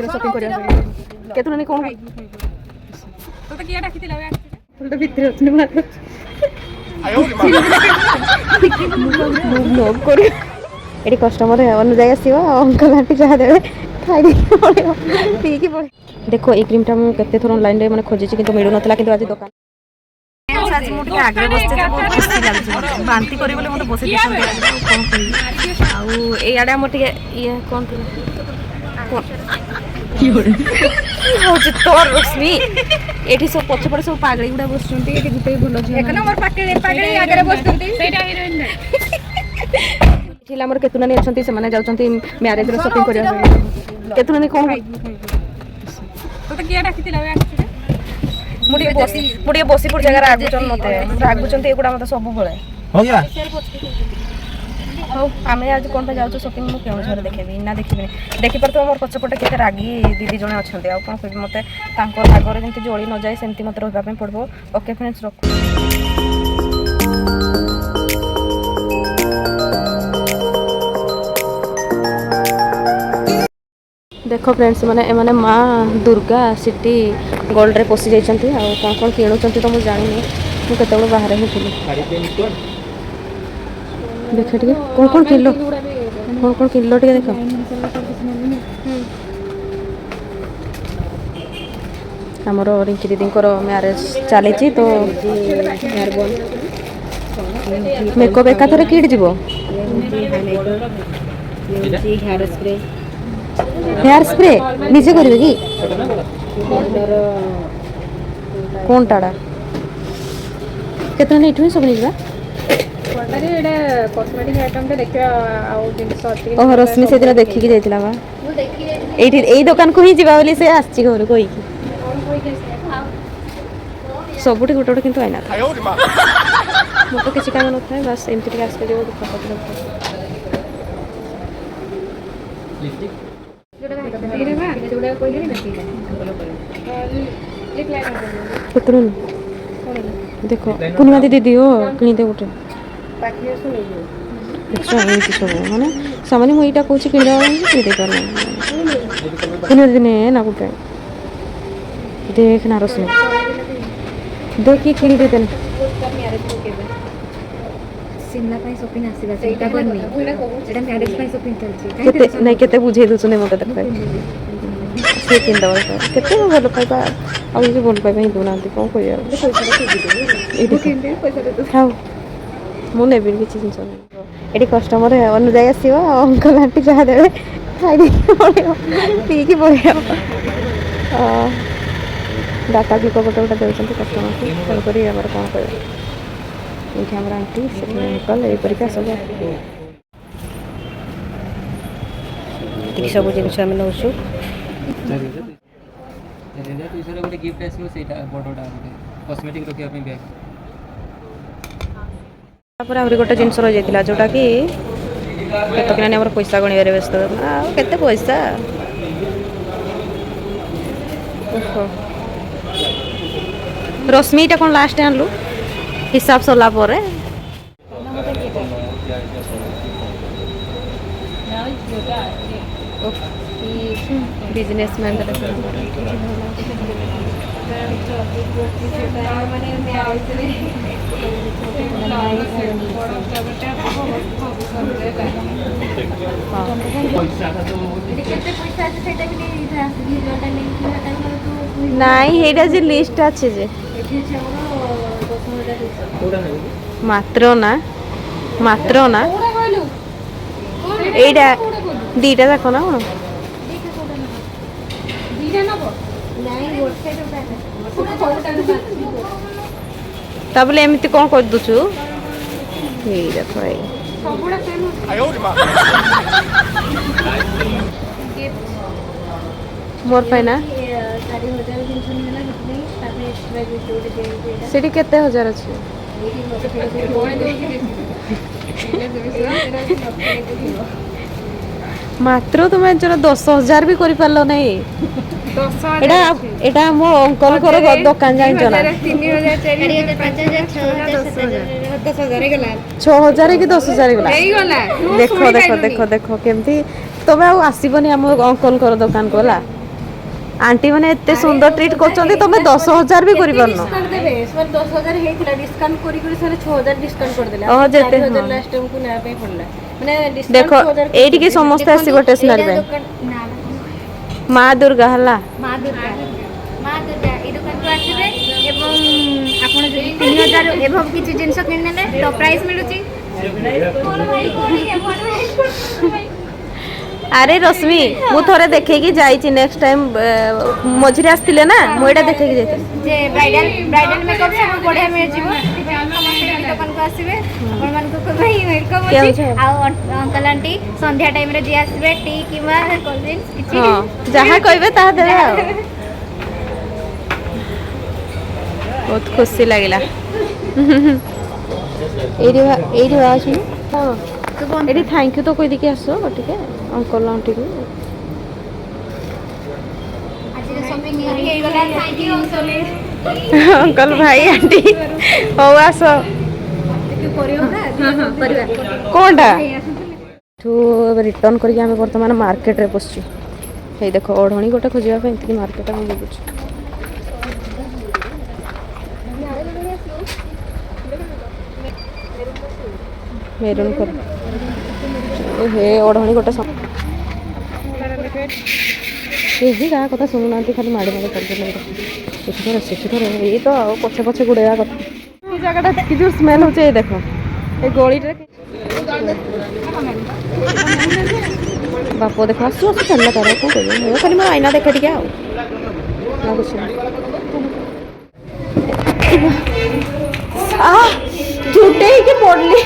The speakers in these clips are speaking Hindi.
शॉपिंग करिया केतु नहीं कोन तो किया डाकिथिला तो भितर होतने मार नो कर एडी कस्टमर अनुजाई आसीबो अंकल आंटी जहा देबे खाइ पड़े पी की पड़े देखो ए क्रीम टा मु केते थोर ऑनलाइन रे माने खोजि छि किंतु मिलु नतला किंतु आज दुकान आज मु टिके आगे बसते तो बहुत खुशी लागछ बांती करी बोले मते बसे दिस कोन करी आ ए आडा मु टिके ये कोन की हो तोर रश्मि एठी सब पछ पड़े सब पागड़ी गुडा बसचंती एठी गुटे भलो छ एक नंबर पागड़ी आगे बसचंती सेटा हीरोइन नै एठी हमर केतुना नै अछंती से माने जाउचंती मैरिज रो शॉपिंग करिया केतुना नै कोन तो किया डाकिथिला मुड़ी बसी पुर जगह रागुचन मते रागुचंती एगुडा मते सब बळे हो गया हो आमे आज कोन पे जाउचो शॉपिंग मु केउ झरे देखेबी ना देखिबी देखि परतो हमर पछपटे केते रागी दीदी जणे अछंती आ कोन कहबी मते तांको रागरे जेंति जोली न जाय सेंति मते रहबा पे पड़बो ओके फ्रेंड्स रखो देखो फ्रेंड्स माने माँ दुर्गा सिटी गोल्ड रे पोसी जाइछंती आ कोन कोन किणुचंती तो मु जानि नै मु केते बाहर ही थिली देख टिके कौन कौन किलो टिके देख हमरो रिंकी दीदी मैरिज चली तो मेकअप एकाथरे किट जीवो हेयर स्प्रे निजे करिवे की कोन टाडा केतना नेट में सब निजबा अरे एडा कॉस्मेटिक आइटम ते देखिया आ जिंस अछि ओह रश्मि से दिन देखि के जाइतिला बा मु देखि एठी एई दुकान को ही जीवा बोली से आछि घर कोई की सबुठी गोटे गोटे किंतु आइना मो तो किछि काम न थाए बस एमति के आस्ते देबो दुख पत्र लिपस्टिक जोडा बा जोडा कोइले ना लिप लाइनर पुत्रन देखो कुनिमा दीदी हो किनि दे गोटे एक्स्ट्रा एमती सब माने सामान्य मुझे यहाँ कौन कि दे पार दिन ना गोटे देख ना रश्मि देख कि किणी दे सिमला पाई शॉपिंग आसीबा सेटा करनी एटा मैरिज पाई शॉपिंग चलची केते नै केते बुझे दुसने मते देख से किन दवा केते भल पाइबा आ जे भल पाइबा ही दोना कोन करिया पैसा दे किन दे पैसा दे खाओ मु नेबिन किछि जिंस नै एडी कस्टमर अनुजाई आसीबो अंकल आंटी जहा देबे खाइ पड़े पी की पड़े डाटा भी को गोटे देउछंती कस्टमर को कल करी हमर कोन करे एठी हमर आंटी से अंकल ए परिका सब सब जिंस हम नउछु गोटे गिफ्ट आसीबो सेटा बडोडा कॉस्मेटिक रखिया पे बैग तापर आउरी गोटे जिनस रही जाइतिला जोटा कि केतकिना हमर पैसा गणिबारे व्यस्त आ केते पैसा रश्मि टा कोन लास्ट आनलु हिसाब सला परे बिजनेसमैन नाई हेडा जे लिस्ट আছে যে মাত্র না এইটা দুইটা দেখো না কোন দুইটা নব নাই রোড সাইড তা বলে এমতি কোন কর দুছু এই দেখো এই সবুড়া ফেমস আয় ওরে মা मोर पाइना 4000 जिंस मिला कितने तापे एक्स्ट्रा जो जोड़े दे सेठी केते हजार अछि मात्र तुम्हें जरा 10000 भी करि पारलो नै 10000 एटा मो अंकल कर दुकान जाय जना 3000 4000 5000 6000 गला 6000 कि 10000 गला एई गला देखो केमती तबे आ आसीबनी हम अंकल कर दुकान कोला आंटी मैंने एते सुंदर ट्रीट करछन्ती तमे 10,000 भी करि परनो डिस्काउंट देबे सर 10,000 हेतिला डिस्काउंट करी करी सर 6,000 डिस्काउंट कर देले ओ जेते 4,000 लास्ट टाइम को नया पे पड़ला माने डिस्काउंट देखो 6,000 एठी के समस्त आसीबो स्टेशनरी पे माँ दुर्गा हला माँ दुर्गा ये दुकान को आसबे एवं आपण जदि 3,000 एभव किछि जिंस किनले तो प्राइस मिलुची अरे रश्मि मु थोड़े देखे कि जाइछि नेक्स्ट टाइम मझिरे आस्तिले ना मु एटा देखे कि जाइछि जे ब्राइडल मेकअप सब बढ़िया मिल जिवो समस्त दुकान को आसबे आपण मान को भाई वेलकम अछि आ अंकल आंटी संध्या टाइम रे जे आसबे टी किमा कोल्ड ड्रिंक्स किछि हां जहा कहबे ता देबे बहुत खुशी लागिला एडी आसी हां एडी थैंक यू तो कोई दिके आसो ठीक है अंकल आंटी को आज शॉपिंग हे गला थैंक यू अंकल अंकल भाई आंटी हो आसो कोनटा तू रिटर्न करके आमे वर्तमान मार्केट रे पछी हे देखो ओढणी गोटे खोजिया पे इतकी मार्केट में बुझ मेरून कर हे ओढणी गोटे यही गाँ कथा शुणुना खाली माड़े माड़े कर शिखर ये तो पछे पछे गुड़ेया कथा जगह कि जो स्मेल हो देख ये गली बाप देख आसू आसू चलना तार कौन कह खाली मैं आईना देखे टे झूठे ही पड़ली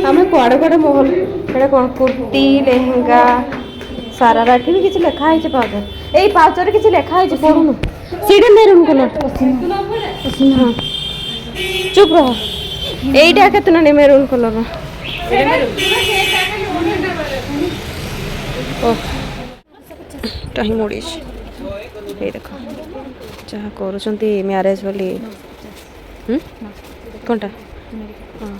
हमें कुआड़े कुआड़े महल एटा कौन कुर्ती लेहेंगा सारारा भी किसी लेखा है पाउचर यही पाउचर किसी लेखा है पढ़ुनु सीडे मेरून कलर हाँ चुप रह यहीटा के नहीं मेरून कलर टाइम उड़ी ये देख जहाँ कर मैरेज बोली कौनटा हाँ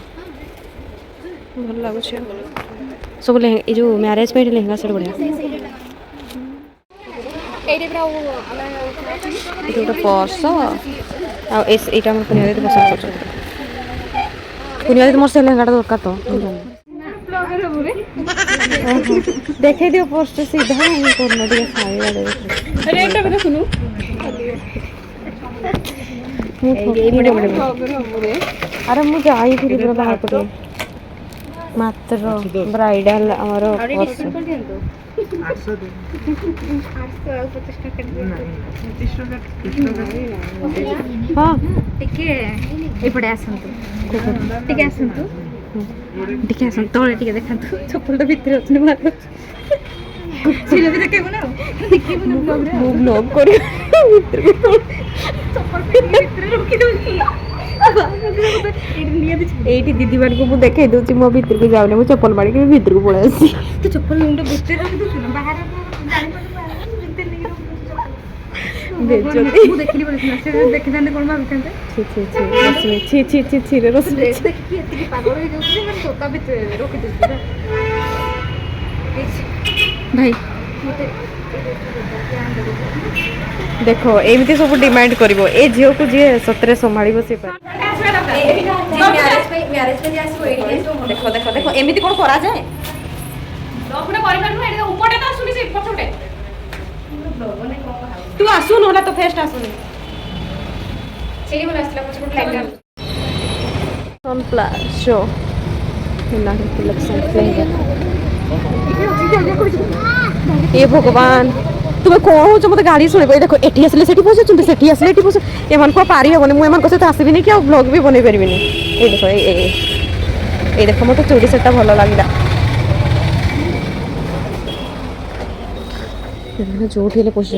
भल लगुच सब ये जो मैरेज पे लेहेंगा सब बढ़िया गोटे पर्स आईटा मोर पुनिया दीदी पसंद कर पुनिया दीदी मोर से लेहेंगा दरकार तो देखे दियो पर्स सीधा नहीं करना टे अरे मुझे आई फिर पूरा बाहर पड़े मात्र ब्राइडल आमर हाँ एपटे आसतु टिके आसतु टिके आसतु तले टिके देखंतु चप्पल भितर अछि मार सिले भी देखेबो ना देखेबो ना ब्लॉग करी भितर चप्पल भितर रोकी दउछि एठी दीदी मान को मु देखे दउछि मो भितर को जाउने मु चप्पल मारी के भितर को पळे आसी तो चप्पल मुंडे भितर रखि दउछि ना बाहर जानि पड़े भितर नहीं बेचोती मु देखली बोले ना से देखि थाने कोन भाबी थाने छी रे रस देखि एति पागल हो जाउछि मैं सोता भितर रोकी दउछि भाई देखो एमती सब डिमांड करिवो ए झियो को जे सतरे संभाळिबो से मैरेज पे जासो देखो देखो देखो एमती कोन करा जाए लोकने परिवार नु एटा उपटे तो सुनी से पछोटे तू आसु नोला तो फेस्ट आसुनी सेरी बोला असला पछोट लाइक सन प्लस शो ना कलेक्शन लेंगे ये भगवान तुम्हें कौन हो मत गाड़ी शुणे देखो एटी आसले सेठी पहुंचुंत सेठी आसले एटी पहुंच एमान को पारी हेबनी मु एमान को सहित आसबिनी कि ब्लॉग भी बनै परिबिनी ए देखो ए देखो मत चूड़ी सेटा भल लागिला जोठी हेले पहुंच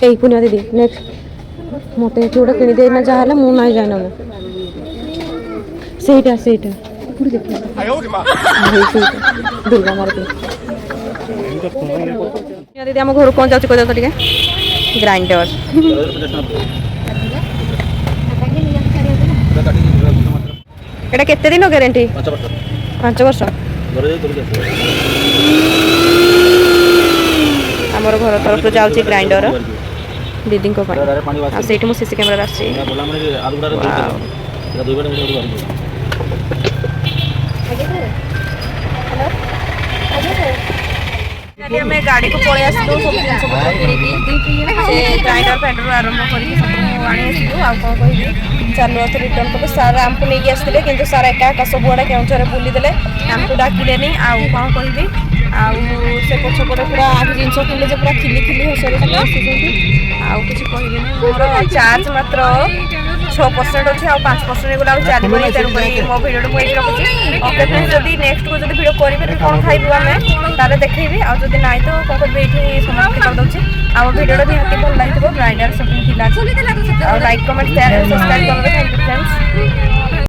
ए पुनिया दीदी नेक्स्ट मत एटी गोटे किणी देना जहाँ मु ना जाना सेटा सेटा दुर्गा मार दीदी आम घर कौन जाऊँ कह टे ग्राइंडर एटा केते दिन ग्यारंटी 5 वर्ष आमर घर तरफ जाऊँगी ग्राइंडर दीदी से मु सीसी कैमेरा आसी आम गाड़ी को पलि आसलु सब ग्राइंडर फैंडर आरंभ कर चलो तो रिटर्न कलु सार आमको नहीं आसते कि सार एका एका सब आड़े केउझर बुलीदे आमको डाकिले आउ कौन कहि से पछपटे पूरा आज जिन किले जो पूरा खिली खिली हसरे आउ कि कहले मोर चार्ज मात्र 6% अच्छे आ 5% गुला चलनी तेणुक मो भिडियो को ये रखुच्छी ओके फ्रेंड्स जब नेक्स्ट को जब भिडियो करी कौन खाइबू आम तारे देखी आउ जब ना तो कौन करी ये समाप्त करदे आम भिडियो निहाती भल लगे ग्राइंडर शॉपिंग थी लाइक कमेंट शेयर सब्सक्राइब कर फ्रेंड्स।